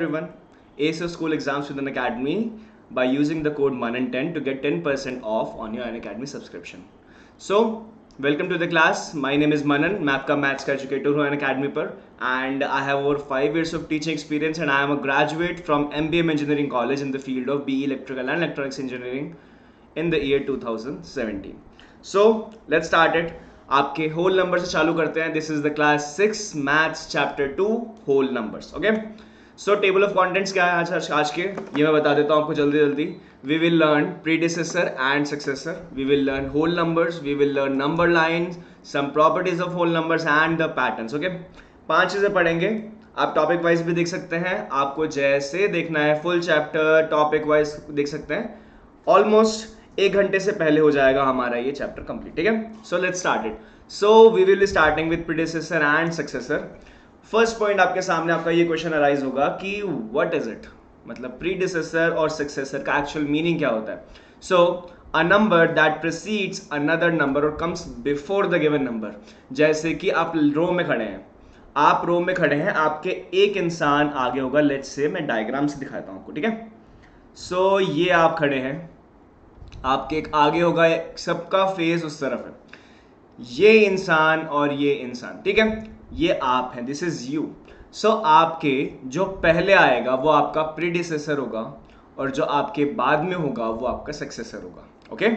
Everyone, ASO School Exams with an Academy by using the code MANAN10 to get 10% off on your Unacademy subscription. So, welcome to the class. My name is Manan. मैं आपका maths का educator हूँ Unacademy पर and I have over 5 years of teaching experience and I am a graduate from MBM Engineering College in the field of BE Electrical and Electronics Engineering in the year 2017. So, let's start it. आपके whole number से चालू करते हैं. This is the class 6 maths chapter 2 whole numbers. Okay, so table of contents क्या है आज के, ये मैं बता देता हूँ आपको जल्दी जल्दी. We will learn predecessor and successor, we will learn whole numbers, we will learn number lines, some properties of whole numbers and the patterns. Okay, 5 चीजें पढ़ेंगे. आप टॉपिक वाइज भी देख सकते हैं, आपको जैसे देखना है फुल चैप्टर टॉपिक वाइज देख सकते हैं. ऑलमोस्ट 1 घंटे से पहले हो जाएगा हमारा ये चैप्टर कंप्लीट. ठीक है, so let's start it. So we will be starting with predecessor and successor. First point आपके सामने आपका ये क्वेश्चन अराइज होगा कि व्हाट इज इट, मतलब प्रीडिसेसर और सक्सेसर का एक्चुअल मीनिंग क्या होता है. So a number that precedes another number और comes before the given number. जैसे कि आप रो में खड़े हैं, आपके एक इंसान आगे होगा. लेट्स से मैं डायग्राम से दिखाता हूं आपको. ठीक है, सो ये आप खड़े हैं, आपके एक आगे होगा, सबका फेस उस तरफ है, ये इंसान और ये इंसान. ठीक है, ये आप हैं, दिस इज यू. सो आपके जो पहले आएगा वो आपका प्रीडिसेसर होगा और जो आपके बाद में होगा वो आपका सक्सेसर होगा. ओके,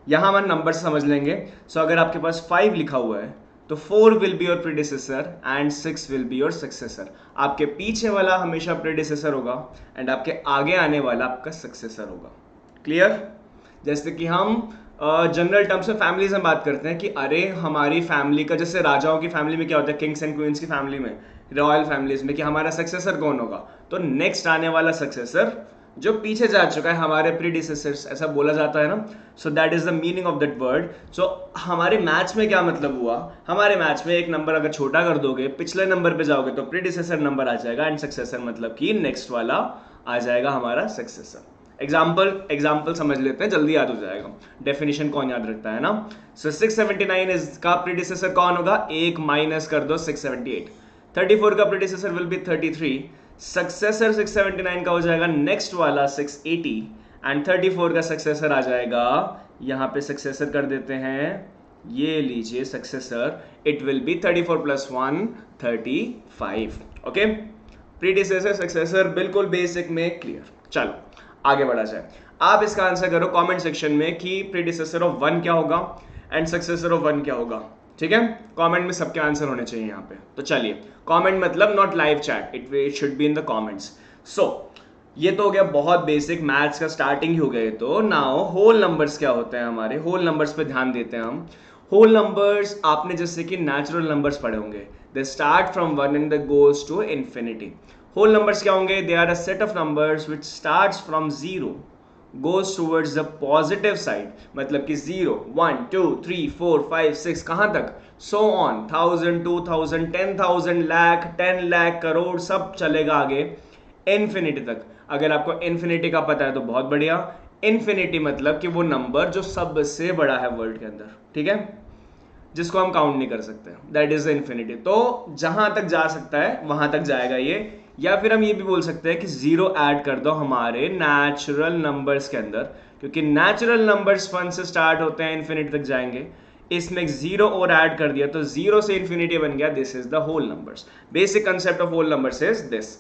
यहां हम नंबर से समझ लेंगे. सो अगर आपके पास 5 लिखा हुआ है तो 4 will be your predecessor and 6 will be your successor. आपके पीछे वाला हमेशा प्रीडिसेसर होगा एंड आपके आगे आने वाला आपका सक्सेसर होगा. क्लियर? जैसे कि हम जनरल टर्म्स में फैमिलीज में बात करते हैं कि अरे हमारी फैमिली का, जैसे राजाओं की फैमिली में क्या होता है, किंग्स एंड क्वींस की फैमिली में, रॉयल फैमिलीज में, कि हमारा सक्सेसर कौन होगा, तो नेक्स्ट आने वाला सक्सेसर जो पीछे जा चुका है हमारे प्रीडिसेसर्स, ऐसा बोला जाता है ना. So that is the meaning of that word. So हमारे मैथ्स में क्या मतलब हुआ, हमारे मैथ्स में एक नंबर अगर छोटा कर दोगे, पिछले नंबर पे जाओगे तो प्रीडिसेसर नंबर आ जाएगा एंड सक्सेसर मतलब कि नेक्स्ट वाला आ जाएगा हमारा सक्सेसर. एग्जाम्पल समझ लेते हैं, जल्दी याद हो जाएगा. डेफिनेशन कौन याद रखता है ना. सो 679 इज का प्रीडिसेसर कौन होगा, एक माइनस कर दो 678. 34 का प्रीडिसेसर विल बी 33. सक्सेसर 679 का हो जाएगा नेक्स्ट वाला 680 एंड 34 का सक्सेसर आ जाएगा, यहां पे सक्सेसर कर देते हैं, ये लीजिए successor, it will be 34 plus 1 35. Okay, predecessor successor बिल्कुल बेसिक में क्लियर. चलो आगे बढ़ा जाए. आप इसका आंसर करो कमेंट सेक्शन में कि प्रीडिसेसर ऑफ 1 क्या होगा एंड सक्सेसर ऑफ 1 क्या होगा. ठीक है, कमेंट में सबके आंसर होने चाहिए यहाँ पे. तो चलिए, कमेंट मतलब not live chat, it should be in the comments. So ये तो हो गया बहुत बेसिक, मैथ्स का स्टार्टिंग ही हो गया. तो नाउ होल नंबर्स क्या होते हैं, हमारे होल नंबर्स पे ध्यान देते हैं हम. होल नंबर्स आपने जैसे कि नेचुरल नंबर्स पढ़े होंगे, they start from 1 and they goes to infinity. Whole numbers क्या होंगे, they are a set of numbers which starts from 0 goes towards the positive side. मतलब कि 0 1 2 3 4 5 6 कहां तक, so on 1000 2000 10,000 लाख 10 लाख करोड़ सब चलेगा आगे इन्फिनिटी तक. अगर आपको इन्फिनिटी का पता है तो बहुत बढ़िया. इन्फिनिटी मतलब कि वो नंबर जो सबसे बड़ा है वर्ल्ड के अंदर. ठीक है, जिसको हम काउंट नहीं कर सकते, दैट इज इन्फिनिटी. तो जहां तक जा सकता है वहां तक जाएगा ये. या फिर हम ये भी बोल सकते हैं कि 0 ऐड कर दो हमारे नेचुरल नंबर्स के अंदर, क्योंकि नेचुरल नंबर्स 1 से स्टार्ट होते हैं इन्फिनिटी तक जाएंगे. इसमें 0 और ऐड कर दिया तो 0 से इन्फिनिटी बन गया. This is the whole numbers. Basic concept of whole numbers is this.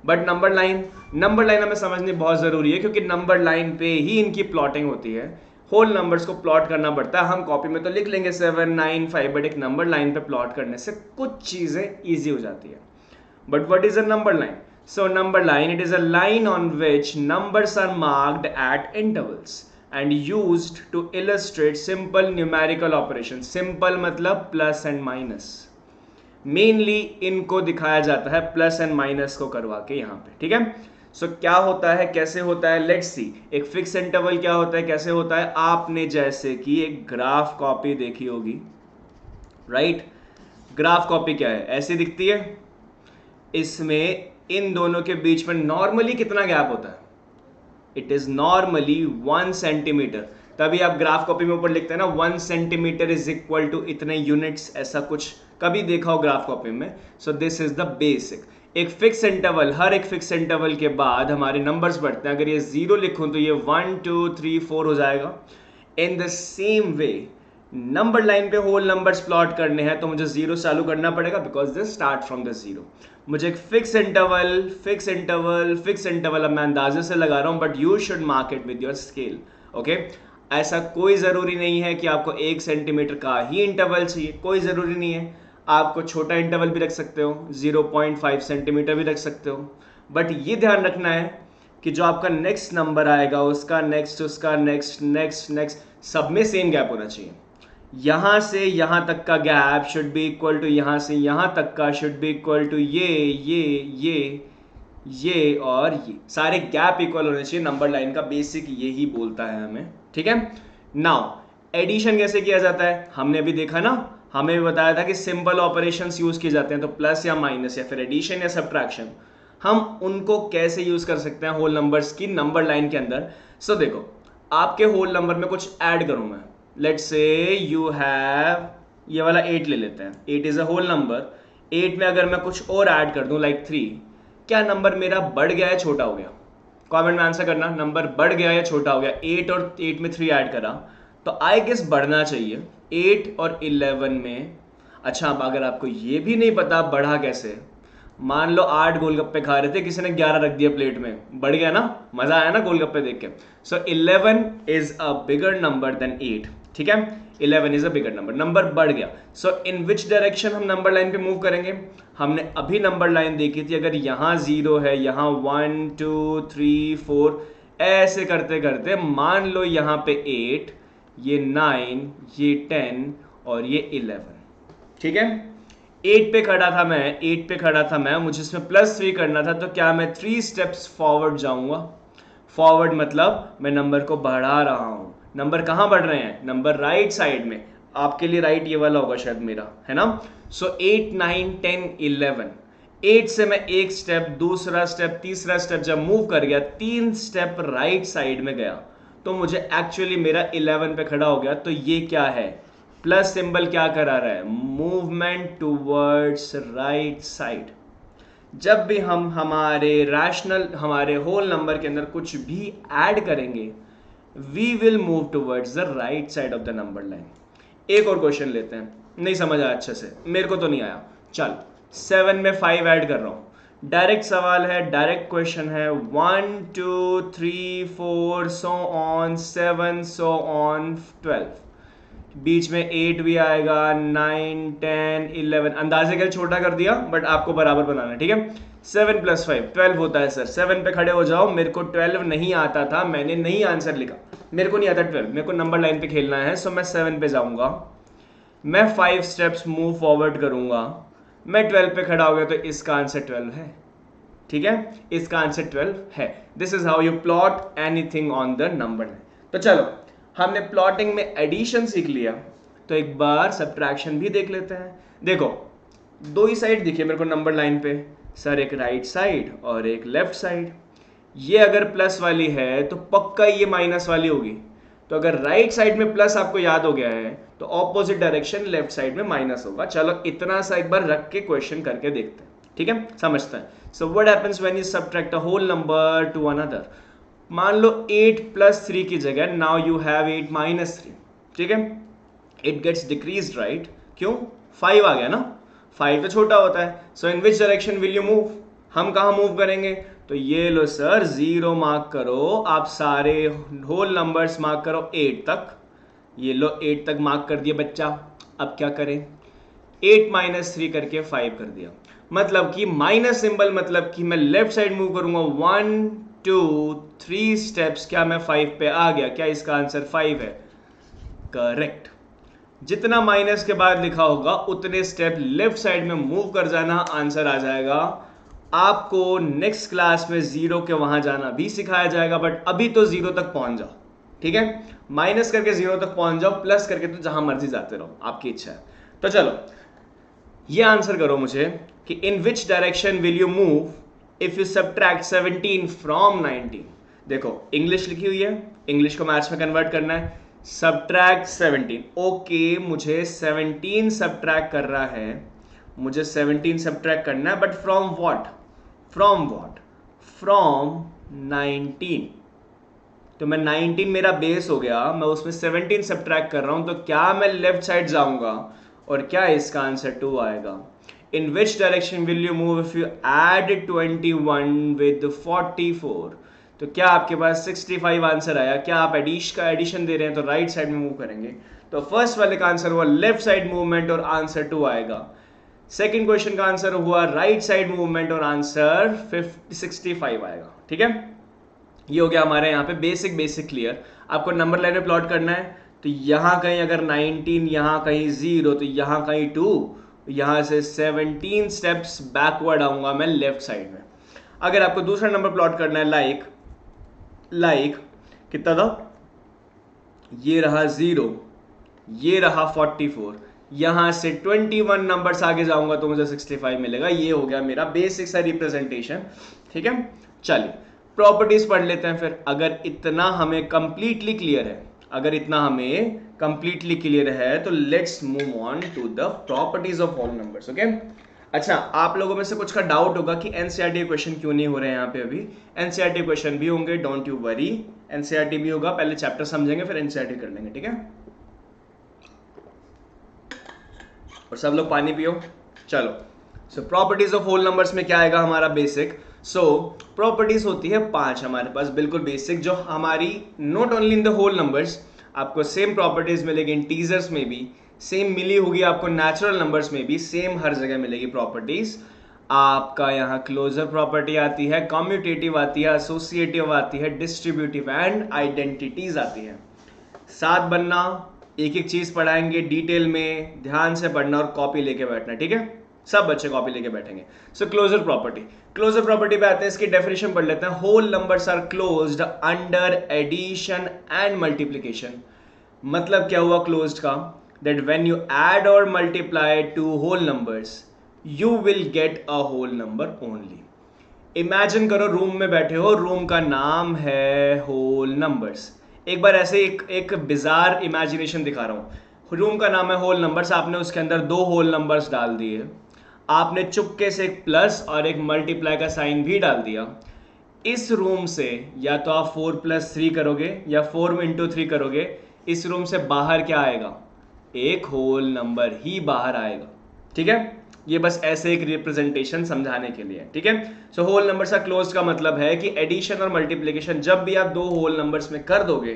But number line हमें समझनी बहुत जरूरी है, क्योंकि नंबर लाइन पे ही इनकी प्लॉटिंग होती है. होल नंबर्स को प्लॉट करना पड़ता है. हम कॉपी में तो लिख लेंगे 7 9 5, बट एक नंबर लाइन पे प्लॉट करने से कुछ चीजें ईजी हो जाती है. But what is a number line? So number line, it is a line on which numbers are marked at intervals and used to illustrate simple numerical operations. Simple मतलब plus and minus. Mainly इनको दिखाया जाता है plus and minus को करवा के यहाँ पे. ठीक है, so क्या होता है, कैसे होता है, let's see. एक फिक्स इंटरवल क्या होता है, कैसे होता है. आपने जैसे कि एक ग्राफ कॉपी देखी होगी, राइट. ग्राफ कॉपी क्या है, ऐसी दिखती है. इसमें इन दोनों के बीच में नॉर्मली कितना गैप होता है, इट इज नॉर्मली 1 सेंटीमीटर. तभी आप ग्राफ कॉपी में ऊपर लिखते हैं ना 1 सेंटीमीटर इज इक्वल टू इतने यूनिट्स, ऐसा कुछ कभी देखा हो ग्राफ कॉपी में. सो दिस इज द बेसिक. एक फिक्स इंटरवल, हर एक फिक्स इंटरवल के बाद हमारे नंबर्स बढ़ते हैं। अगर ये 0 लिखूं तो ये 1 2 3 4 हो जाएगा। In the same way number line पे होल नंबर्स प्लॉट करने हैं तो मुझे 0 चालू करना पड़ेगा, because this start from the 0। मुझे एक fix interval, fix interval, fix interval, अब मैं अंदाजे से लगा रहा हूं, but you should mark it with your scale. Okay, ऐसा कोई ज़रूरी नहीं है कि आपको 1 सेंटीमीटर का ही इंटरवल चाहिए, कोई ज़रूरी नहीं है। आपको छोटा इंटरवल भी रख सकते हो, 0.5 सेंटीमीटर भी रख सकते हो, बट ये ध्यान रखना है कि जो आपका नेक्स्ट नंबर आएगा उसका नेक्स्ट, उसका नेक्स्ट, नेक्स्ट, नेक्स्ट, सब में सेम गैप होना चाहिए। यहां से यहां तक का gap should be equal to यहां से यहां तक का शुड बी इक्वल टू ये और ये सारे गैप इक्वल होने चाहिए। नंबर लाइन का बेसिक यही बोलता है हमें, ठीक है। नाउ एडिशन कैसे किया जाता है हमने अभी देखा ना, हमें भी बताया था कि सिंपल ऑपरेशंस यूज किए जाते हैं, तो प्लस या माइनस या फिर एडिशन या सब्ट्रैक्शन, हम उनको कैसे यूज कर सकते हैं होल नंबर्स की नंबर लाइन के अंदर। सो देखो, आपके होल नंबर में कुछ ऐड करूं मैं, लेट्स से यू हैव, ये वाला 8 ले लेते हैं, 8 इज अ होल नंबर। 8 में अगर मैं कुछ और ऐड कर दूं लाइक 3, क्या नंबर मेरा बढ़ गया या छोटा हो गया? कमेंट में आंसर करना, नंबर बढ़ गया या छोटा हो गया? 8 और 8 में 3 ऐड करा तो आई गेस बढ़ना चाहिए 8 और 11 में। अच्छा, अब अगर आपको ये भी नहीं पता बढ़ा कैसे, मान लो 8 गोलगप्पे खा रहे थे, किसी ने 11 रख दिया प्लेट में, बढ़ गया ना, मजा आया ना गोलगप्पे देख के। So 11 is a bigger number than 8, ठीक है, 11 is a bigger number, number बढ़ गया। सो इन विच डायरेक्शन हम नंबर लाइन पे मूव करेंगे? हमने अभी नंबर लाइन देखी थी, अगर यहाँ 0 है, यहाँ 1 2 3 4, ऐसे करते करते मान लो यहाँ पे 8, ये 9, ये 10 और ये 11, ठीक है। 8 पे खड़ा था मैं, 8 पे खड़ा था मैं, मुझे इसमें +3 करना था, तो क्या मैं 3 स्टेप्स फॉरवर्ड जाऊंगा? फॉरवर्ड मतलब मैं नंबर को बढ़ा रहा हूं। नंबर कहां बढ़ रहे हैं? नंबर राइट साइड में। आपके लिए राइट ये वाला होगा शायद मेरा, है ना। सो 8 9 10 11, 8 से मैं एक स्टेप, दूसरा स्टेप, तीसरा स्टेप जब मूव कर गया, 3 स्टेप राइट साइड में गया, तो मुझे एक्चुअली मेरा 11 पे खड़ा हो गया। तो ये क्या है? प्लस सिंबल क्या करा रहा है? Movement towards right side. जब भी हम हमारे रैशनल, हमारे होल नंबर के अंदर कुछ भी ऐड करेंगे, we will move towards the right side of the number line. एक और क्वेश्चन लेते हैं, नहीं समझ आया अच्छे से, मेरे को तो नहीं आया। चल, 7 में 5 ऐड कर रहा हूं, डायरेक्ट सवाल है, डायरेक्ट क्वेश्चन है। 1 2 3 4 सो ऑन, 7 सो ऑन 12, बीच में 8 भी आएगा, 9 10 11, अंदाजे के छोटा कर दिया बट आपको बराबर बनाना है, ठीक है। 7 + 5 12 होता है सर। 7 पे खड़े हो जाओ। मेरे को 12 नहीं आता था, मैंने नहीं आंसर लिखा, मेरे को नहीं आता 12, मेरे को नंबर लाइन पे खेलना है। सो मैं 7 पे जाऊंगा, मैं 5 स्टेप्स मूव फॉरवर्ड करूंगा, मैं 12 पे खड़ा हो गया, तो इसका आंसर 12 है, ठीक है, इसका आंसर 12 है। This is how you plot anything on the number line. तो चलो, हमने प्लॉटिंग में एडिशन सीख लिया, तो एक बार सब्ट्रैक्शन भी देख लेते हैं। देखो, दो ही साइड दिखे मेरे को नंबर लाइन पे सर, एक राइट साइड और एक लेफ्ट साइड। ये अगर प्लस वाली है तो पक्का ये माइनस वाली होगी। तो अगर राइट साइड में प्लस आपको याद हो गया है, तो ऑपोजिट डायरेक्शन लेफ्ट साइड में माइनस होगा। चलो, इतना सा एक बार रख के क्वेश्चन करके देखते हैं, ठीक है, समझते हैं। So what happens when you subtract a whole number to another? मान लो 8 + 3 की जगह नाउ यू हैव 8 - 3, ठीक है, इट गेट्स डिक्रीज्ड, राइट? क्यों? 5 आ गया ना, 5 तो छोटा होता है। So in which direction will you move? हम कहाँ मूव करेंगे? तो ये लो सर, 0 मार्क करो, आप सारे होल नंबर्स मार्क करो 8 तक। ये लो 8 तक मार्क कर दिया बच्चा। अब क्या करें? 8 - 3 करके 5 कर दिया, मतलब कि माइनस सिंबल, मतलब कि मैं लेफ्ट साइड मूव करूंगा 1 2 3 स्टेप्स, क्या मैं 5 पे आ गया? क्या इसका आंसर 5 है? करेक्ट। जितना माइनस के बाद लिखा होगा उतने स्टेप लेफ्ट साइड में मूव कर जाना, आंसर आ जाएगा। आपको नेक्स्ट क्लास में 0 के वहां जाना भी सिखाया जाएगा, बट अभी तो 0 तक पहुंच जाओ, ठीक है। माइनस करके 0 तक पहुंच जाओ, प्लस करके तो जहां मर्जी जाते रहो, आपकी इच्छा है। तो चलो, ये आंसर करो मुझे कि in which direction will you move if you subtract 17 from 19? देखो, इंग्लिश लिखी हुई है, इंग्लिश को मैथ्स में कन्वर्ट करना है। सब्ट्रैक्ट 17, ओके, मुझे 17 सब्ट्रैक्ट कर रहा है, मुझे 17 सब्ट्रैक्ट करना है, but from what? From what, from 19। तो मैं 19 मेरा बेस हो गया, मैं उसमें 17 सब्ट्रैक्ट कर रहा हूं, तो क्या मैं लेफ्ट साइड जाऊंगा और क्या इसका आंसर 2 आएगा? In which direction will you move if you add 21 with 44? तो क्या आपके पास 65 आंसर आया? क्या आप एडिशन दे रहे हैं तो राइट साइड में मूव करेंगे? तो फर्स्ट वाले का आंसर हुआ लेफ्ट साइड मूवमेंट और आंसर 2 आएगा। सेकेंड क्वेश्चन का आंसर हुआ राइट साइड मूवमेंट और आंसर 65 आएगा। ठीक है, ये हो गया हमारे यहाँ पे बेसिक क्लियर। आपको नंबर लाइन में प्लॉट करना है, तो यहाँ कहीं अगर 19, यहाँ कहीं 0, तो यहाँ कहीं 2, यहाँ से 17 स्टेप्स बैकवर्ड आऊंगा मैं लेफ्ट साइड में। अगर आपको दूसरा नंबर प्लॉट करना है, लाइक कितना था, ये रहा 0, ये रहा 44, यहां से 21 नंबर्स आगे जाऊंगा तो मुझे 65 मिलेगा। ये हो गया मेरा बेसिक सा रिप्रेजेंटेशन। ठीक है, चलिए प्रॉपर्टीज पढ़ लेते हैं फिर। अगर इतना हमें कंप्लीटली क्लियर है तो let's move on to the properties of whole numbers. Okay, अच्छा, आप लोगों में से कुछ का डाउट होगा कि एनसीईआरटी क्वेश्चन क्यों नहीं हो रहे हैं यहाँ पे अभी। एनसीईआरटी क्वेश्चन भी होंगे, डोंट यू वरी, एनसीईआरटी भी होगा। पहले चैप्टर समझेंगे फिर एनसीईआरटी कर लेंगे। ठीक है, और सब लोग पानी पियो। चलो, सो प्रॉपर्टीज ऑफ होल नंबर्स में क्या आएगा हमारा बेसिक। सो प्रॉपर्टीज होती है 5 हमारे पास, बिल्कुल बेसिक, जो हमारी not only in the whole numbers, आपको सेम प्रॉपर्टीज मिलेगी इंटीजर्स में भी, सेम मिली होगी आपको नेचुरल नंबर्स में भी, सेम हर जगह मिलेगी प्रॉपर्टीज। आपका यहाँ क्लोजर प्रॉपर्टी आती है, कम्यूटेटिव आती है, एसोसिएटिव आती है, डिस्ट्रीब्यूटिव एंड आइडेंटिटीज आती है। साथ बनना, एक एक चीज पढ़ाएंगे डिटेल में, ध्यान से पढ़ना और कॉपी लेके बैठना। ठीक है, सब बच्चे कॉपी लेके बैठेंगे। सो क्लोजर प्रॉपर्टी पे आते हैं, इसकी डेफिनेशन पढ़ लेते हैं। Whole numbers are closed under addition and multiplication. मतलब क्या हुआ क्लोज्ड का? दैट व्हेन यू ऐड और multiply two whole numbers you will get a whole number only. Imagine करो रूम में बैठे हो, रूम का नाम है होल नंबर्स। एक बार ऐसे एक बिजार इमेजिनेशन दिखा रहा हूं। रूम का नाम है होल नंबर्स, आपने उसके अंदर 2 होल नंबर्स डाल दिए, आपने चुपके से एक प्लस और एक मल्टीप्लाई का साइन भी डाल दिया। इस रूम से या तो आप 4+3 करोगे या 4 × 3 करोगे, इस रूम से बाहर क्या आएगा? एक होल नंबर ही बाहर आएगा। ठीक है, ये बस ऐसे एक रिप्रेजेंटेशन समझाने के लिए। ठीक है, सो होल नंबर्स का क्लोज का मतलब है कि एडिशन और मल्टीप्लिकेशन जब भी आप 2 होल नंबर्स में कर दोगे,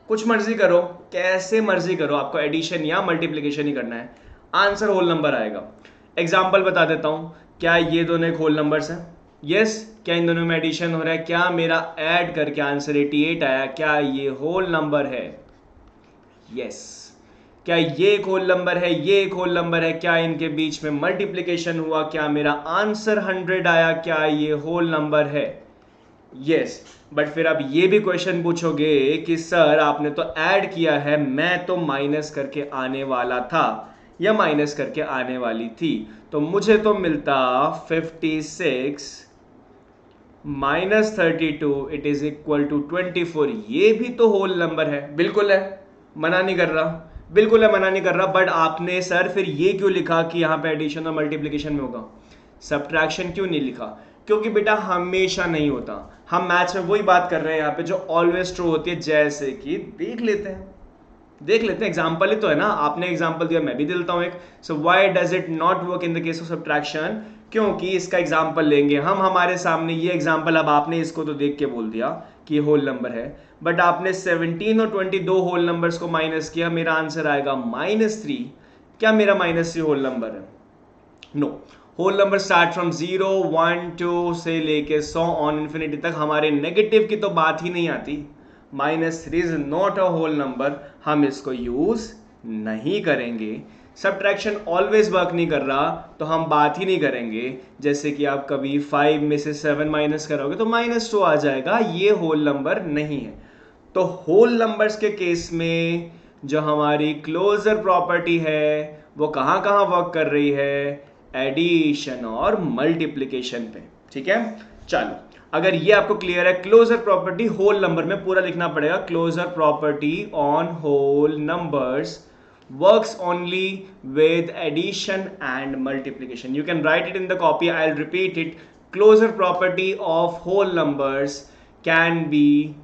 कुछ मर्जी करो, कैसे मर्जी करो, आपको एडिशन या मल्टीप्लिकेशन ही करना है, आंसर होल नंबर आएगा। एग्जाम्पल बता देता हूं, क्या ये दोनों एक होल नंबर्स हैं? यस। क्या इन दोनों में एडिशन हो रहा है? क्या मेरा ऐड करके आंसर 88 आया? क्या ये होल नंबर है? यस। क्या ये एक होल नंबर है, ये एक होल नंबर है? क्या इनके बीच में मल्टीप्लिकेशन हुआ? क्या मेरा आंसर 100 आया? क्या ये होल नंबर है? यस। बट फिर आप ये भी क्वेश्चन पूछोगे कि सर आपने तो ऐड किया है, मैं तो माइनस करके आने वाला था या माइनस करके आने वाली थी, तो मुझे तो मिलता 56 - 32 इट इज इक्वल टू 24। ये भी तो होल नंबर है। बिल्कुल है, मना नहीं कर रहा, बिल्कुल है, मना नहीं कर रहा। बट आपने सर फिर ये क्यों लिखा कि यहाँ पे एडिशन और मल्टीप्लिकेशन में होगा, सब्ट्रैक्शन क्यों नहीं लिखा? क्योंकि बेटा हमेशा नहीं होता। हम मैथ्स में वही बात कर रहे हैं यहाँ पे जो ऑलवेज ट्रू होती है। जैसे कि देख लेते हैं एग्जाम्पल ही तो है ना, आपने एग्जाम्पल दिया, मैं भी देता हूँ एक। So why does it not work in the case of subtraction? क्योंकि इसका एग्जाम्पल लेंगे हम, हमारे सामने ये एग्जाम्पल, अब आपने इसको तो देख के बोल दिया कि होल नंबर है, बट आपने 17 और 22 होल नंबर्स को माइनस किया, मेरा आंसर आएगा -3। क्या मेरा -3 होल नंबर है? No. Whole number start from 0, 1, 2 से लेके 100 ऑन इन्फिनिटी तक। हमारे नेगेटिव की तो बात ही नहीं आती। -3 is not a whole number, हम इसको यूज नहीं करेंगे। सब्ट्रैक्शन ऑलवेज वर्क नहीं कर रहा तो हम बात ही नहीं करेंगे। जैसे कि आप कभी 5 में से 7 माइनस करोगे तो -2 आ जाएगा, ये होल नंबर नहीं है। तो होल नंबर्स के केस में जो हमारी क्लोजर प्रॉपर्टी है वो कहाँ कहाँ वर्क कर रही है? एडिशन और मल्टीप्लिकेशन पे। ठीक है, चलो, अगर ये आपको क्लियर है, क्लोजर प्रॉपर्टी होल नंबर में पूरा लिखना पड़ेगा। Closure property on whole numbers works only with addition and multiplication. You can write it in the copy, I'll repeat it. Closure property of whole numbers can be,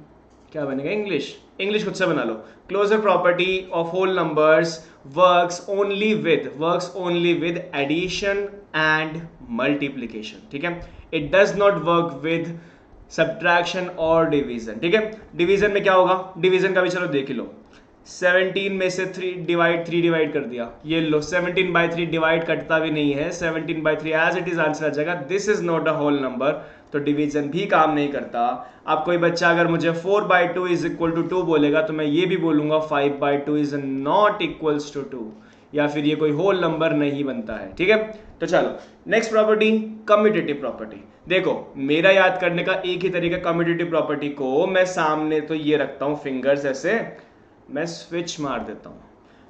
क्या बनेगा, English खुद से बना लो। Closure property of whole numbers works only with addition and multiplication, ठीक है। It does not work with subtraction और division, ठीक है। डिवीजन में क्या होगा, डिवीजन का भी चलो देख लो। 17 में से 3 डिवाइड कर दिया, ये लो 17/3 डिवाइड कटता भी नहीं है, 17/3 एज इट इज आंसर आ जाएगा। This is not a whole number, तो डिवीजन भी काम नहीं करता। अब कोई बच्चा अगर मुझे 4/2 इज इक्वल टू 2 बोलेगा तो मैं ये भी बोलूंगा 5/2 इज नॉट इक्वल्स टू 2, या फिर ये कोई होल नंबर नहीं बनता है, ठीक है। तो चलो नेक्स्ट प्रॉपर्टी, कम्यूटेटिव प्रॉपर्टी। देखो मेरा याद करने का एक ही तरीका, कम्यूटेटिव प्रॉपर्टी को मैं सामने तो ये रखता हूं फिंगर्स ऐसे, मैं स्विच मार देता हूं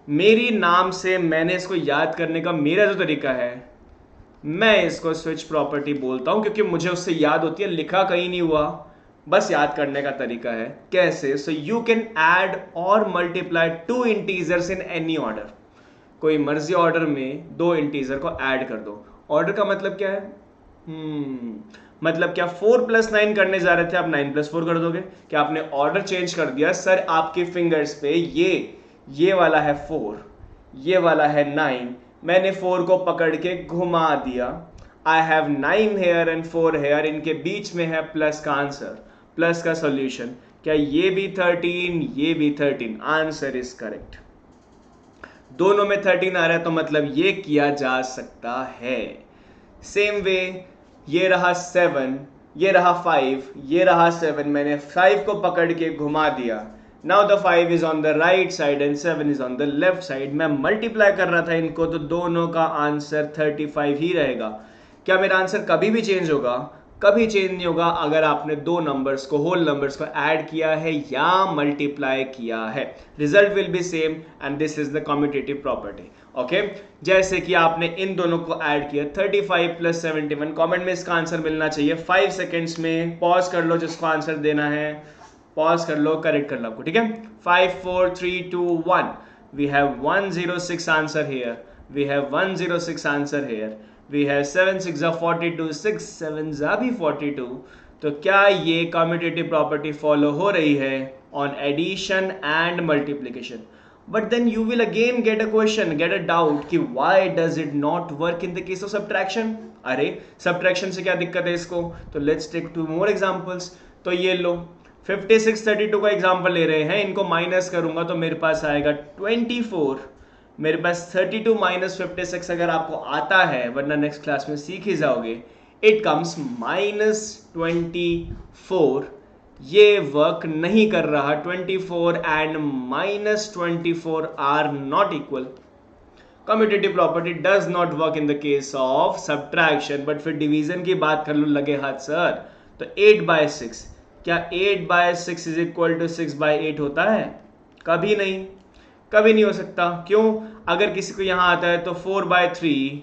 मेरी नाम से। मैंने इसको याद करने का मेरा जो तरीका है, मैं इसको स्विच प्रॉपर्टी बोलता हूं क्योंकि मुझे उससे याद होती है, लिखा कहीं नहीं हुआ, बस याद करने का तरीका है। कैसे? सो यू कैन ऐड और multiply two integers in any order. कोई मर्जी ऑर्डर में दो इंटीजर को ऐड कर दो। ऑर्डर का मतलब क्या है? मतलब क्या 4 + 9 करने जा रहे थे, आप 9 + 4 कर दोगे? क्या आपने ऑर्डर चेंज कर दिया? सर आपके फिंगर्स पे ये वाला है 4, ये वाला है 9, मैंने 4 को पकड़ के घुमा दिया। I have 9 here and 4 here, इनके बीच में है प्लस का आंसर, प्लस का सॉल्यूशन। क्या ये भी 13, ये भी 13? Answer is correct. दोनों में 13 आ रहा है तो मतलब ये किया जा सकता है। सेम वे ये रहा 7, ये रहा 5, ये रहा 7, मैंने 5 को पकड़ के घुमा दिया। Now the 5 is on the right side and 7 is on the left side. मैं मल्टीप्लाई कर रहा था इनको, तो दोनों का आंसर 35 ही रहेगा। क्या मेरा आंसर कभी भी चेंज होगा? कभी चेंज नहीं होगा अगर आपने दो नंबर्स को, होल नंबर्स को ऐड किया है या मल्टीप्लाई किया है। Result will be same and this is the commutative property. Okay, जैसे कि आपने इन दोनों को ऐड किया 35 + 71। कमेंट में इसका आंसर मिलना चाहिए 5 सेकेंड्स में। पॉज कर लो जिसको आंसर देना है, पॉज कर लो, करेक्ट कर लो आपको, ठीक है। 5 4 3 2 1। We have 106 answer here, we have 106 answer here, we have 7 6 42, 6 7 भी 42। तो क्या ये कम्यूटेटिव प्रॉपर्टी फॉलो हो रही है on addition and multiplication? But then you will again get a question, get a doubt कि why does it not work in the case of subtraction? अरे subtraction से क्या दिक्कत है इसको? तो लेट्स टेक 2 मोर एग्जांपल्स। तो ये लो 56 32 का एग्जांपल ले रहे हैं, इनको माइनस करूंगा तो मेरे पास आएगा 24। मेरे पास 32 - 56 अगर आपको आता है, वरना नेक्स्ट क्लास में सीख ही जाओगे, इट कम्स -24। ये वर्क नहीं कर रहा। 24 and -24 are not equal. Commutative property does not work in the case of subtraction. But फिर डिवीजन की बात कर लो, लगे हाथ सर, तो 8/6, क्या 8/6 इज इक्वल टू 6/8 होता है? कभी नहीं, कभी नहीं हो सकता। क्यों? अगर किसी को यहां आता है तो 4/3,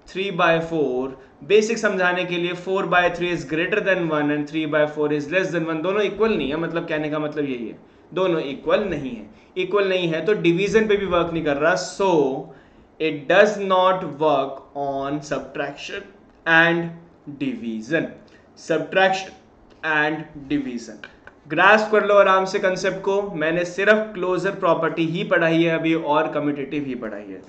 3/4, बेसिक समझाने के लिए 4/3 is greater than 1 and 3/4 is less than 1। दोनों इक्वल नहीं है, मतलब कहने का मतलब यही है, दोनों इक्वल नहीं है। इक्वल नहीं है तो डिवीजन पे भी वर्क नहीं कर रहा। So it does not work on subtraction and division. Subtraction and division grasp कर लो आराम से कंसेप्ट को। मैंने सिर्फ क्लोजर प्रॉपर्टी ही पढ़ाई है अभी और कम्यूटेटिव ही पढ़ाई है।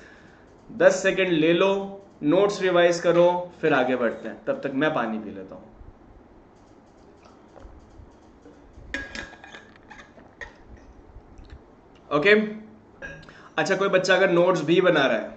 10 सेकेंड ले लो, नोट्स रिवाइज करो, फिर आगे बढ़ते हैं। तब तक मैं पानी पी लेता हूं। ओके अच्छा, कोई बच्चा अगर नोट्स भी बना रहा है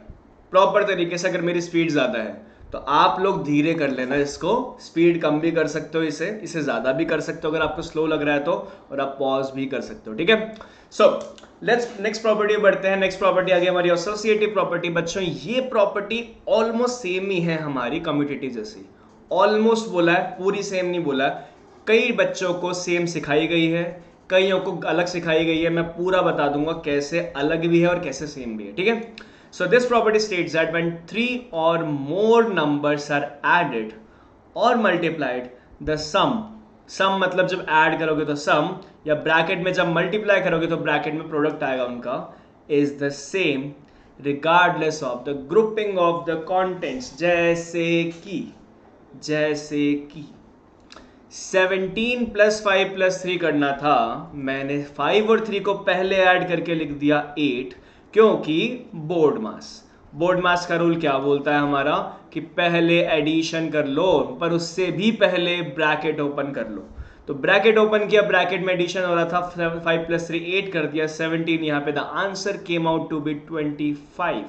प्रॉपर तरीके से, अगर मेरी स्पीड ज्यादा है तो आप लोग धीरे कर लेना इसको, स्पीड कम भी कर सकते हो, इसे ज्यादा भी कर सकते हो अगर आपको स्लो लग रहा है तो, और आप पॉज भी कर सकते हो, ठीक है। सो लेट्स नेक्स्ट प्रॉपर्टी बढ़ते हैं। नेक्स्ट प्रॉपर्टी आ गई हमारी एसोसिएटिव प्रॉपर्टी। बच्चों ये प्रॉपर्टी ऑलमोस्ट सेम ही है हमारी कम्यूटेटिव जैसी। ऑलमोस्ट बोला है, पूरी सेम नहीं बोला। कई बच्चों को सेम सिखाई गई है, कईयों को अलग सिखाई गई है। मैं पूरा बता दूंगा कैसे अलग भी है और कैसे सेम भी है, ठीक है। So this property states that when 3 or more numbers are added or multiplied, the sum मतलब जब ऐड करोगे तो sum, या ब्रैकेट में जब मल्टीप्लाई करोगे तो ब्रैकेट में प्रोडक्ट आएगा उनका, is the same regardless of the grouping of the contents। जैसे कि जैसे कि 17 + 5 + 3 करना था, मैंने 5 और 3 को पहले ऐड करके लिख दिया 8, क्योंकि बोर्ड मास का रूल क्या बोलता है हमारा कि पहले एडिशन कर लो, पर उससे भी पहले ब्रैकेट ओपन कर लो। तो ब्रैकेट ओपन किया, ब्रैकेट में एडिशन हो रहा था, 5 + 3 8 कर दिया, 17। यहाँ पे the answer came out to be 25।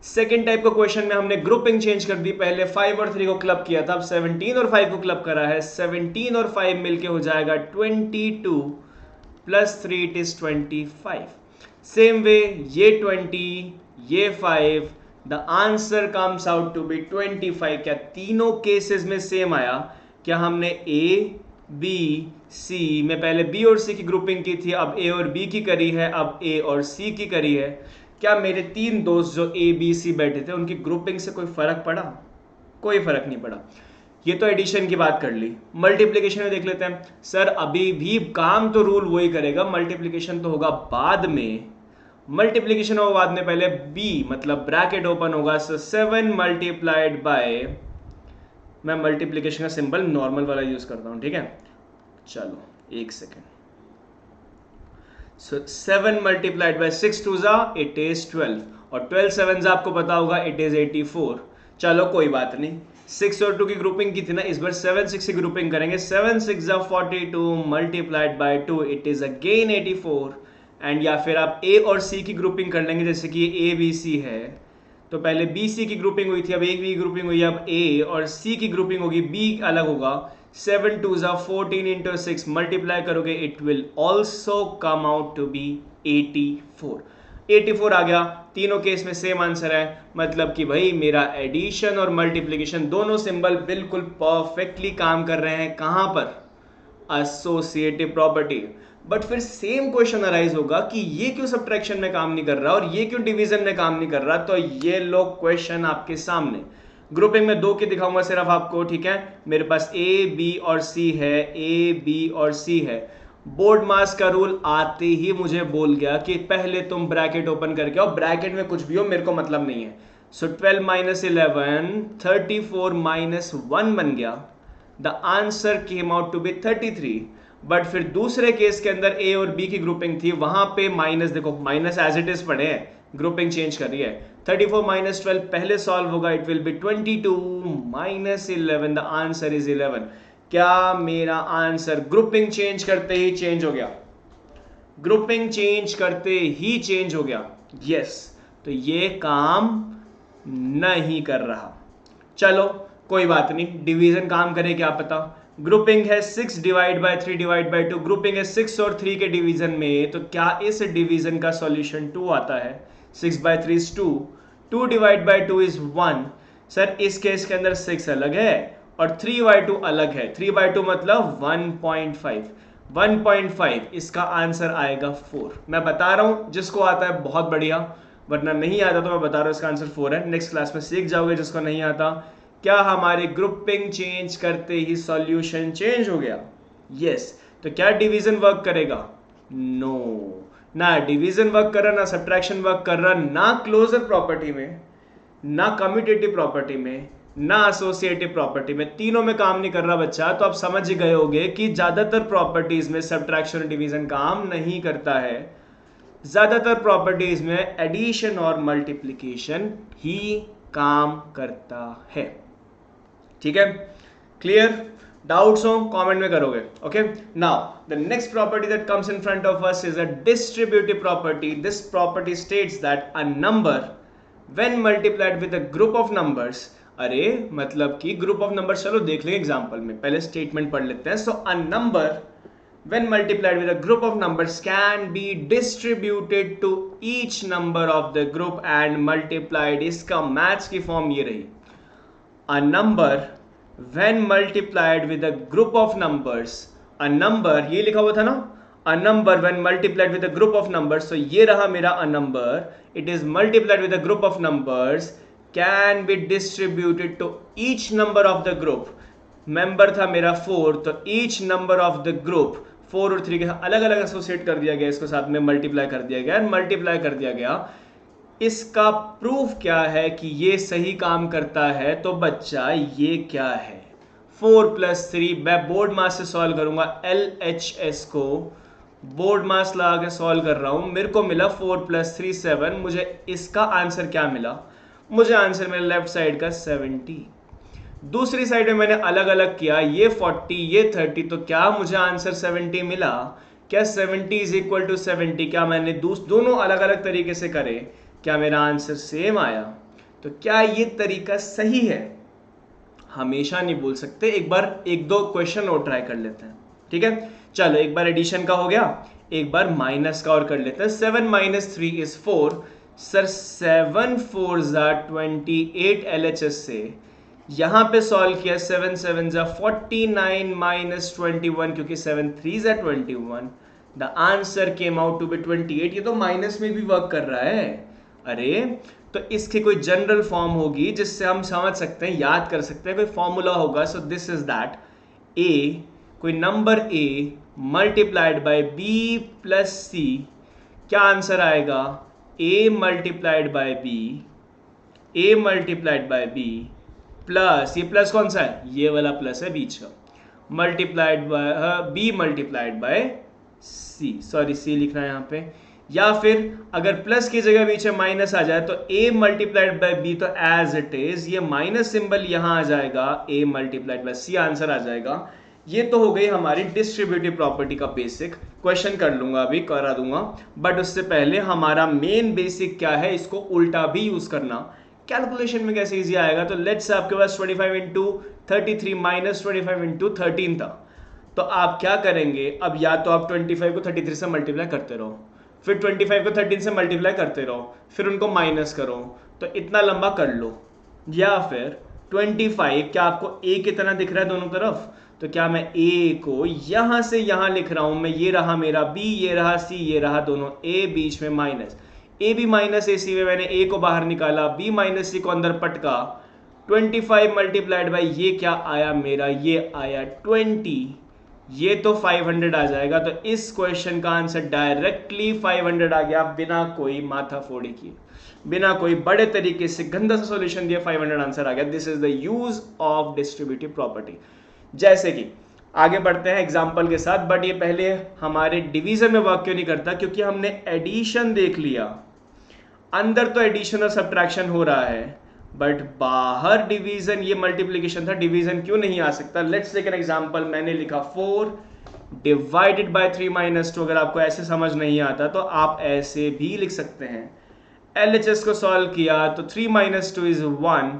Second type का क्वेश्चन में हमने ग्रुपिंग चेंज कर दी, पहले 5 और 3 को क्लब किया था, अब 17 और 5 को क्लब करा है, 17 और 5 मिलके हो जाएगा 22 + 3 इट इज 25। सेम वे ये 20 ये 5, the answer comes out to be 25। क्या तीनों केसेस में सेम आया? क्या हमने ए बी सी में पहले बी और सी की ग्रुपिंग की थी, अब ए और बी की करी है, अब ए और सी की करी है? क्या मेरे 3 दोस्त जो ए बी सी बैठे थे उनकी ग्रुपिंग से कोई फर्क पड़ा? कोई फर्क नहीं पड़ा। ये तो एडिशन की बात कर ली। मल्टीप्लिकेशन में देख लेते हैं। सर अभी भी काम तो रूल वही करेगा, मल्टीप्लिकेशन तो होगा बाद में। मल्टीप्लिकेशन होगा बाद में, पहले बी मतलब ब्रैकेट ओपन होगा, सो 7 मल्टीप्लाइड बाय, मैं मल्टीप्लिकेशन का सिंबल नॉर्मल वाला यूज करता हूं, ठीक है? चलो एक second. So 7 multiplied by 6 2 it is 12, और 12 7 आपको पता होगा इट इज 84। चलो कोई बात नहीं, 6 और 2 की ग्रुपिंग की थी ना, इस बार 7 6 की ग्रुपिंग करेंगे। 7 6 42 multiplied by 2 it is again 84। And या फिर आप ए और सी की ग्रुपिंग कर लेंगे, जैसे कि ए बी सी है, तो पहले बी सी की ग्रुपिंग हुई थी, अब ए बी की ग्रुपिंग हुई, अब ए और सी की ग्रुपिंग होगी, बी अलग होगा। 7 2 14 इंटू 6 मल्टीप्लाई करोगे, it will also come out to be 84। 84 आ गया। तीनों केस में सेम आंसर है, मतलब कि भाई मेरा एडिशन और मल्टीप्लिकेशन दोनों सिंबल बिल्कुल परफेक्टली काम कर रहे हैं। कहां पर? Associative property. बट फिर सेम क्वेश्चन अराइज होगा कि ये क्यों सब्ट्रैक्शन में काम नहीं कर रहा और ये क्यों डिवीजन में काम नहीं कर रहा? तो ये लो क्वेश्चन आपके सामने। ग्रुपिंग में 2 की दिखाऊंगा सिर्फ आपको, ठीक है? मेरे पास ए बी और सी है, ए बी और सी है। बोर्ड मास का रूल आते ही मुझे बोल गया कि पहले तुम ब्रैकेट ओपन करके आओ, ब्रैकेट में कुछ भी हो मेरे को मतलब नहीं है। सो 12 - 11 34 - 1 बन गया। The answer came out to be 33। But फिर दूसरे केस के अंदर ए और बी की ग्रुपिंग थी, वहां पे माइनस, देखो माइनस एज इट इज पड़े हैं, ग्रुपिंग चेंज कर रही है। 34 - 12 पहले सॉल्व होगा, it will be 22 - 11, the answer is 11। क्या मेरा आंसर ग्रुपिंग चेंज करते ही चेंज हो गया? ग्रुपिंग चेंज करते ही चेंज हो गया, यस। तो ये काम नहीं कर रहा। चलो कोई बात नहीं, डिवीजन काम करे क्या पता। ग्रुपिंग है 6 divide by 3 divide by 2, grouping है 6 और 3 के डिवीजन में, तो क्या इस डिवीजन का सॉल्यूशन 2 आता है? 6/3 is 2, 2 divide by 2 is 1। Sir इस केस के अंदर 6 अलग है और 3/2 अलग है, 3/2 मतलब 1.5, 1.5 इसका आंसर आएगा 4। मैं बता रहा हूं, जिसको आता है बहुत बढ़िया, वरना नहीं आता तो मैं बता रहा हूं इसका आंसर 4 है। नेक्स्ट क्लास में सीख जाओगे जिसको नहीं आता। क्या हमारी ग्रुपिंग चेंज करते ही सॉल्यूशन चेंज हो गया? यस। तो क्या डिवीजन वर्क करेगा? नो, ना डिवीजन वर्क कर रहा, ना सब्ट्रैक्शन वर्क कर रहा, ना क्लोजर प्रॉपर्टी में, ना कम्यूटेटिव प्रॉपर्टी में, ना एसोसिएटिव प्रॉपर्टी में, तीनों में काम नहीं कर रहा बच्चा। तो आप समझ गए होंगे कि ज्यादातर प्रॉपर्टीज में सब्ट्रैक्शन और डिवीजन काम नहीं करता है। ज्यादातर प्रॉपर्टीज में एडिशन और मल्टीप्लिकेशन ही काम करता है। ठीक है? क्लियर? डाउट्स हो कमेंट में करोगे। Okay, now the next property that comes in front of us is a distributive property. This property states that a number when multiplied with a group of numbers, अरे मतलब कि group of numbers, चलो देख लेंगे example में, पहले statement पढ़ लेते हैं। So a number when multiplied with a group of numbers can be distributed to each number of the group and multiplied। इसका मैथ्स की फॉर्म ये रही, a number when multiplied with a group of numbers, a number ये लिखा हुआ था ना, a number when multiplied with a group of numbers, so ये रहा मेरा a number, it is multiplied with a group of numbers can be distributed to each number of the group। Member था मेरा 4, तो each number of the group 4 और 3 के अलग अलग एसोसिएट कर दिया गया, इसको साथ में मल्टीप्लाई कर दिया गया, मल्टीप्लाई कर दिया गया। इसका प्रूफ क्या है कि ये सही काम करता है? तो बच्चा ये क्या है, 4+3, मैं बोर्ड मास से सॉल्व करूंगा, LHS को बोर्ड मास लगा के सॉल्व कर रहा हूं, मेरे को मिला 4+3 7। मुझे इसका आंसर क्या मिला? मुझे आंसर मिला लेफ्ट साइड का 70। दूसरी साइड में मैंने अलग अलग किया, ये 40 ये 30, तो क्या मुझे आंसर 70 मिला? क्या 70 इज इक्वल टू 70? क्या मैंने दोनों अलग अलग तरीके से करे, क्या मेरा आंसर सेम आया? तो क्या ये तरीका सही है? हमेशा नहीं बोल सकते, एक बार एक दो क्वेश्चन और ट्राई कर लेते हैं, ठीक है? चलो एक बार एडिशन का हो गया, एक बार माइनस का और कर लेते हैं। 7 - 3 is 4। सर 7 4 28 LHS से यहां पे सॉल्व किया, 7 7 49 - 21, क्योंकि 7 3 21, the answer came out to be 28। ये तो माइनस में भी वर्क कर रहा है। अरे तो इसकी कोई जनरल फॉर्म होगी जिससे हम समझ सकते हैं, याद कर सकते हैं, कोई फॉर्मूला होगा। So this is that A, कोई number A multiplied by B plus C, क्या आंसर आएगा? A multiplied by B, A multiplied by B plus, ये प्लस कौन सा है? ये वाला प्लस है बीच का, multiplied by B multiplied by C, sorry C लिखना है यहाँ पे। या फिर अगर प्लस की जगह बीच में माइनस आ जाए तो a मल्टीप्लाइड बाय b, तो एज इट इज ये माइनस सिंबल यहां आ जाएगा, a multiplied by c answer आ जाएगा। ये तो हो गई हमारी डिस्ट्रीब्यूटिव प्रॉपर्टी का बेसिक। क्वेश्चन कर लूंगा, अभी करा दूंगा, बट उससे पहले हमारा मेन बेसिक क्या है, इसको उल्टा भी यूज करना। कैलकुलेशन में कैसे इजी आएगा? तो लेट्स से आपके पास 25 इंटू 33 माइनस 25 इंटू 13 था, तो आप क्या करेंगे? अब या तो आप 25 को 33 से मल्टीप्लाई करते रहो, फिर 25 को 13 से मल्टीप्लाई करते रहो, फिर उनको माइनस करो, तो इतना लंबा कर लो। या फिर 25, क्या आपको a कितना दिख रहा है दोनों तरफ? तो क्या मैं a को यहां से यहां लिख रहा हूं मैं, ये रहा मेरा b, ये रहा c, ये रहा दोनों a, बीच में minus, a b minus ac में मैंने a को बाहर निकाला, b माइनस c को अंदर पटका, 25 मल्टीप्लाइड बाई ये क्या आया मेरा? ये आया 20, ये तो 500 आ जाएगा। तो इस क्वेश्चन का आंसर डायरेक्टली 500 आ गया, बिना कोई माथा फोड़ी किए, बिना कोई बड़े तरीके से गंदा सा सॉल्यूशन दिया, 500 आंसर आ गया। This is the use of distributive property. जैसे कि आगे बढ़ते हैं एग्जाम्पल के साथ, बट ये पहले हमारे डिवीजन में वर्क क्यों नहीं करता? क्योंकि हमने एडिशन देख लिया, अंदर तो एडिशन और सब्ट्रैक्शन हो रहा है, बट बाहर डिवीजन, ये मल्टीप्लीकेशन था, डिवीजन क्यों नहीं आ सकता? Let's take an example. मैंने लिखा 4 डिवाइडेड बाय 3 - 2। अगर आपको ऐसे समझ नहीं आता तो आप ऐसे भी लिख सकते हैं। LHS को सॉल्व किया तो 3 - 2 is 1,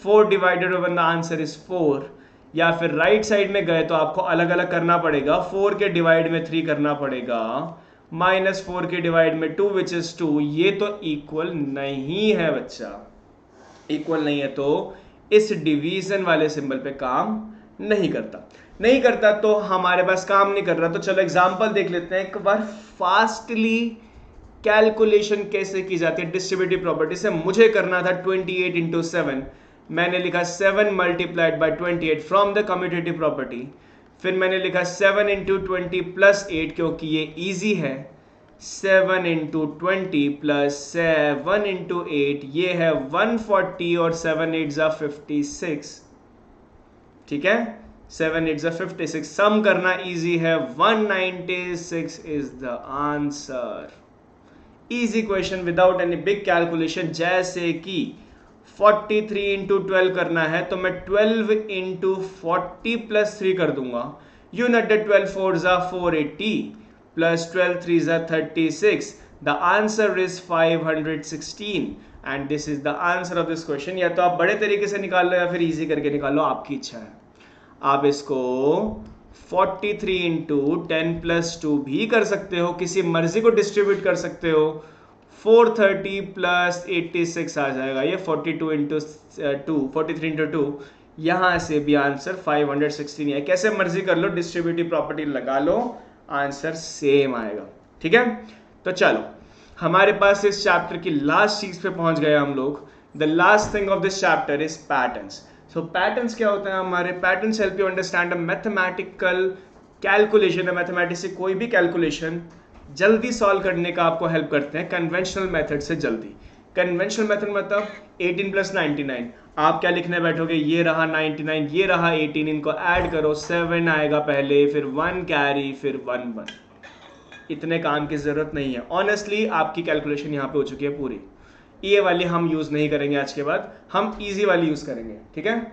4 divided by 1, the answer is 4। या फिर राइट साइड में गए तो आपको अलग अलग करना पड़ेगा, 4 के डिवाइड में 3 करना पड़ेगा, -4 के डिवाइड में 2 विच इज 2। ये तो इक्वल नहीं है बच्चा, इक्वल नहीं है, तो इस डिवीजन वाले सिंबल पे काम नहीं करता, तो हमारे पास काम नहीं कर रहा। तो चलो एग्जांपल देख लेते हैं एक बार फास्टली कैलकुलेशन कैसे की जाती है डिस्ट्रीब्यूटिव प्रॉपर्टी से। मुझे करना था 28 इंटू 7, मैंने लिखा 7 multiplied by 28 from the commutative property. फिर मैंने लिखा 7 इंटू 20 प्लस 8, क्योंकि ये ईजी है, 7 इंटू 20 प्लस 7 इंटू 8, ये है 140, और 7 8 जा 56, ठीक है, 7 8 जा 56, सम करना इजी है, 196 is the answer. Easy question without any big calculation. जैसे कि 43 इंटू 12 करना है, तो मैं 12 इंटू 40 प्लस 3 कर दूंगा, यूनिट 12 4 जा 480 plus 12 3s are 36. The answer is 516 and this is the answer of this question. या तो आप बड़े तरीके से निकाल लो या फिर इजी करके निकाल लो, आपकी इच्छा है। आप इसको 43 इंटू 10 प्लस 2 भी कर सकते हो, किसी मर्जी को डिस्ट्रीब्यूट कर सकते हो, 430 प्लस 86 आ जाएगा, ये 42 इंटू 2, 43 इंटू 2, यहाँ से भी आंसर 516 है। कैसे मर्जी कर लो, डिस्ट्रीब्यूटिव प्रॉपर्टी लगा लो, आंसर सेम आएगा, ठीक है। तो चलो हमारे पास इस चैप्टर की लास्ट चीज पे पहुंच गए हम लोग। The last thing of this chapter is patterns. So patterns क्या होते हैं हमारे? Patterns help you understand a mathematical calculation. Mathematics से कोई भी कैलकुलेशन जल्दी सॉल्व करने का आपको हेल्प करते हैं, कन्वेंशनल मेथड से जल्दी। कन्वेंशनल मेथड मतलब 18 प्लस 99, आप क्या लिखने बैठोगे, ये रहा 99, ये रहा 18, इनको ऐड करो, 7 आएगा पहले, फिर 1 कैरी, फिर 1 1। इतने काम की ज़रूरत नहीं है। ऑनेस्टली आपकी कैलकुलेशन यहाँ पे हो चुकी है पूरी। ये वाली हम यूज़ नहीं करेंगे आज के बाद, हम इजी वाली यूज़ करेंगे, ठीक है।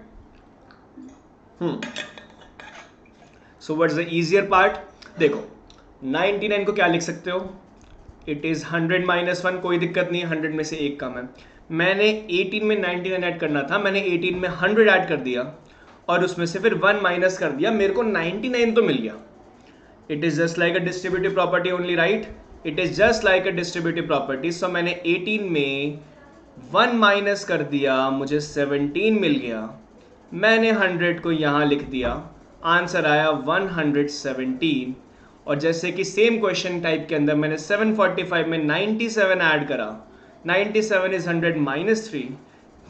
So what's the easier part? देखो 99 को क्या लिख सकते हो, इट इज़ 100 माइनस 1, कोई दिक्कत नहीं है, 100 में से एक कम है। मैंने 18 में 99 ऐड करना था, मैंने 18 में 100 ऐड कर दिया और उसमें से फिर 1 माइनस कर दिया, मेरे को 99 तो मिल गया। It is just like a distributive property only, right? It is just like a distributive property. So मैंने 18 में 1 माइनस कर दिया, मुझे 17 मिल गया। मैंने 100 को यहाँ लिख दिया, आंसर आया 117। और जैसे कि सेम क्वेश्चन टाइप के अंदर मैंने 745 में 97 ऐड करा, 97 इज 100 माइनस 3,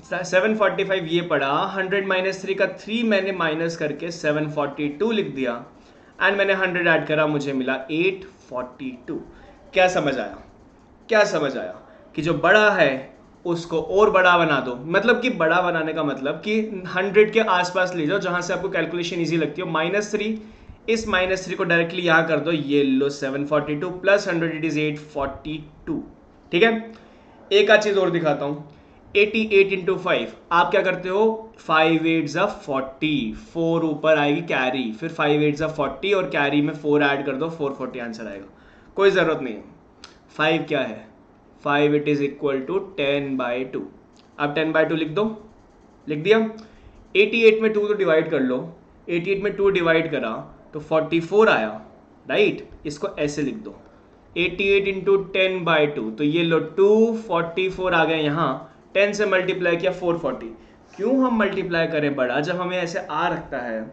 745 ये पड़ा, 100 माइनस 3 का 3 मैंने माइनस करके 742 लिख दिया, एंड मैंने 100 ऐड करा, मुझे मिला 842। क्या समझ आया? क्या समझ आया कि जो बड़ा है उसको और बड़ा बना दो, मतलब कि बड़ा बनाने का मतलब कि 100 के आसपास ले जाओ जहां से आपको कैलकुलेशन इजी लगती हो। -3, इस -3 को डायरेक्टली यहां कर दो, ये लो 742 प्लस 100 इट इज 842, ठीक है। एक आध चीज और दिखाता हूं, 88 इंटू 5, आप क्या करते हो, 5 8 40, 4 ऊपर आएगी कैरी, फिर 5 8 40 और कैरी में 4 ऐड कर दो, 440 आंसर आएगा, कोई ज़रूरत नहीं है। 5 क्या है, 5 इट इज इक्वल टू 10/2। अब 10/2 लिख दो, लिख दिया। 88 में 2 तो डिवाइड कर लो, 88 में 2 डिवाइड करा तो 44 आया, राइट? इसको ऐसे लिख दो, 88 इंटू 10/2, तो ये लो 244 आ गए यहाँ, 10 से मल्टीप्लाई किया 440। क्यों हम मल्टीप्लाई करें बड़ा जब हमें ऐसे आ रखता है,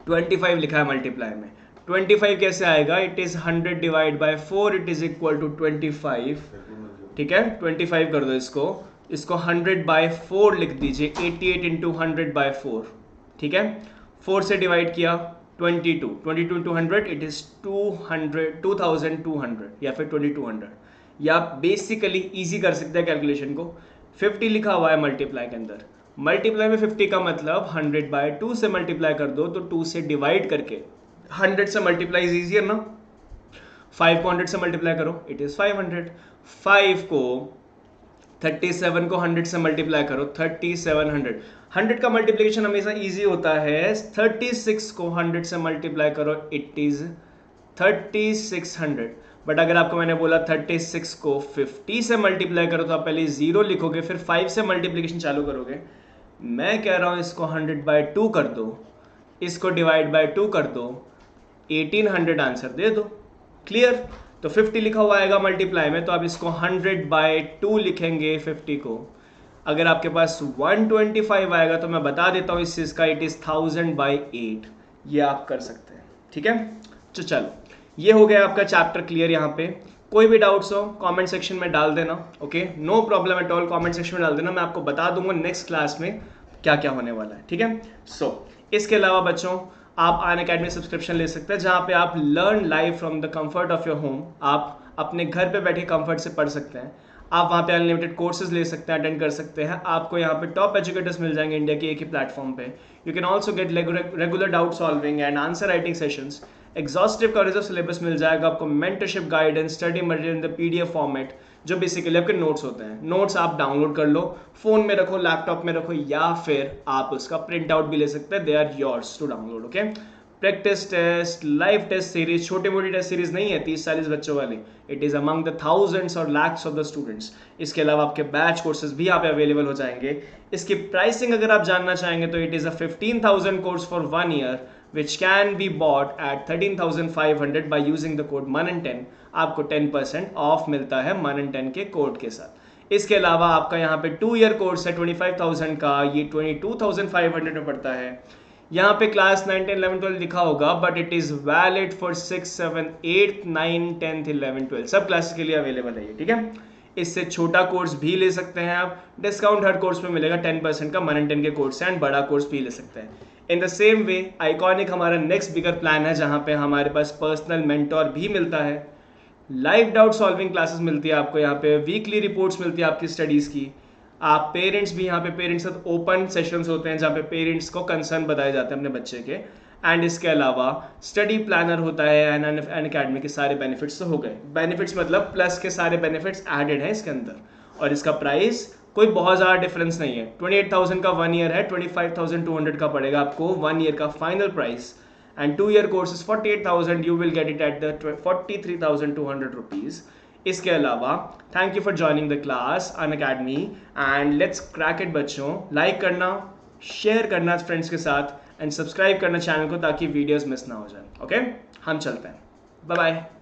25 लिखा है मल्टीप्लाई में, 25 कैसे आएगा, it is 100 divide by 4, it is equal to 25, ठीक है। 25 कर दो इसको, इसको 100 बाय 4 लिख दीजिए, 88 इंटू 100 बाय 4, ठीक है। 4 से डिवाइड किया 22, 22 इंटू 100 इट इज 2200 या फिर 2200, या बेसिकली इजी कर सकते हैं कैलकुलेशन को। 50 लिखा हुआ है मल्टीप्लाई के अंदर, मल्टीप्लाई में 50 का मतलब 100 बाय 2 से मल्टीप्लाई कर दो, तो 2 से डिवाइड करके 100 से मल्टीप्लाई इज इजियर ना। 5 को 100 से मल्टीप्लाई करो, इट इज 500। 5 को 37 को 100 से मल्टीप्लाई करो, 3700। 100 का मल्टीप्लिकेशन हमेशा इजी होता है। 36 को 100 से मल्टीप्लाई करो, इट इज 3600। बट अगर आपको मैंने बोला 36 को 50 से मल्टीप्लाई करो, तो आप पहले 0 लिखोगे, फिर 5 से मल्टीप्लिकेशन चालू करोगे। मैं कह रहा हूं इसको 100 बाय 2 कर दो, इसको डिवाइड बाय 2 कर दो, 1800 आंसर दे दो। क्लियर? तो 50 लिखा हुआ आएगा मल्टीप्लाई में, तो आप इसको 100 बाय 2 लिखेंगे 50 को। अगर आपके पास 125 आएगा तो मैं बता देता हूँ इस चीज़ का, इट इज़ 1000 बाई 8। ये आप कर सकते हैं, ठीक है। तो चलो, ये हो गया आपका चैप्टर क्लियर। यहाँ पे कोई भी डाउट्स हो कमेंट सेक्शन में डाल देना, okay, no problem at all, comment section में डाल देना, मैं आपको बता दूंगा नेक्स्ट क्लास में क्या क्या होने वाला है, ठीक है। सो इसके अलावा बच्चों, आप अनअकैडमी सब्सक्रिप्शन ले सकते हैं, जहाँ पे आप learn live from the comfort of your home. आप अपने घर पे बैठे कंफर्ट से पढ़ सकते हैं, आप वहाँ पे अनलिमिटेड कोर्सेज ले सकते हैं, अटेंड कर सकते हैं। आपको यहाँ पे टॉप एजुकेटर्स मिल जाएंगे इंडिया के एक ही प्लेटफॉर्म पे। You can also get regular doubt solving and answer writing sessions, exhaustive coverage of syllabus मिल जाएगा आपको, mentorship guidance, study material in the PDF format, जो बेसिकली आपके नोट्स होते हैं। नोट्स आप डाउनलोड कर लो, फोन में रखो, लैपटॉप में रखो, या फिर आप उसका प्रिंट आउट भी ले सकते हैं, they are yours to download, okay. Practice test, live test series, छोटी मोटी टेस्ट सीरीज नहीं है 30-40 बच्चों वाली, it is among the thousands और लैक्स ऑफ द स्टूडेंट्स। इसके अलावा आपके बैच कोर्सेज भी यहाँ पे अवेलेबल हो जाएंगे। इसकी प्राइसिंग अगर आप जानना चाहेंगे तो it is a 15,000 course for 1 year which can be bought at 13,500 by using the code MANAN10। आपको 10% ऑफ मिलता है MANAN10 के कोड के साथ। इसके अलावा आपका यहाँ पे 2 ईयर कोर्स है 25,000 का, ये 22,500 में पड़ता है। यहाँ पे क्लास 9, 10, 11, 12 लिखा होगा, but it is valid for 6, 7, 8, 9, 10, 11, 12 सब क्लास के लिए अवेलेबल है ये, ठीक है। इससे छोटा कोर्स भी ले सकते हैं आप, डिस्काउंट हर कोर्स में मिलेगा 10% का MANAN10 के कोर्स से, एंड बड़ा कोर्स भी ले सकते हैं। In the same way iconic हमारा नेक्स्ट बिगर प्लान है, जहाँ पे हमारे पास पर्सनल मेंटोर भी मिलता है, लाइव डाउट सॉल्विंग क्लासेस मिलती है आपको यहाँ पे, वीकली रिपोर्ट्स मिलती है आपकी स्टडीज़ की। आप पेरेंट्स भी यहाँ पे, पेरेंट्स के साथ ओपन सेशंस होते हैं जहाँ पे पेरेंट्स को कंसर्न बताए जाते हैं अपने बच्चे के। एंड इसके अलावा स्टडी प्लानर होता है, एंड अकेडमी के सारे बेनिफिट्स तो हो गए। बेनिफिट्स मतलब प्लस के सारे बेनिफिट्स एडेड हैं इसके अंदर, और इसका प्राइस कोई बहुत ज़्यादा डिफरेंस नहीं है। 28,000 का 1 ईयर है, 25,200 का पड़ेगा आपको 1 ईयर का final price, and 2-year course is 48,000. You will get it at the 43,200 rupees. इसके अलावा thank you for joining the class Unacademy, and let's crack it बच्चों। लाइक करना, शेयर करना फ्रेंड्स के साथ, एंड सब्सक्राइब करना चैनल को ताकि वीडियोस मिस ना हो जाए। ओके, हम चलते हैं, बाय बाय।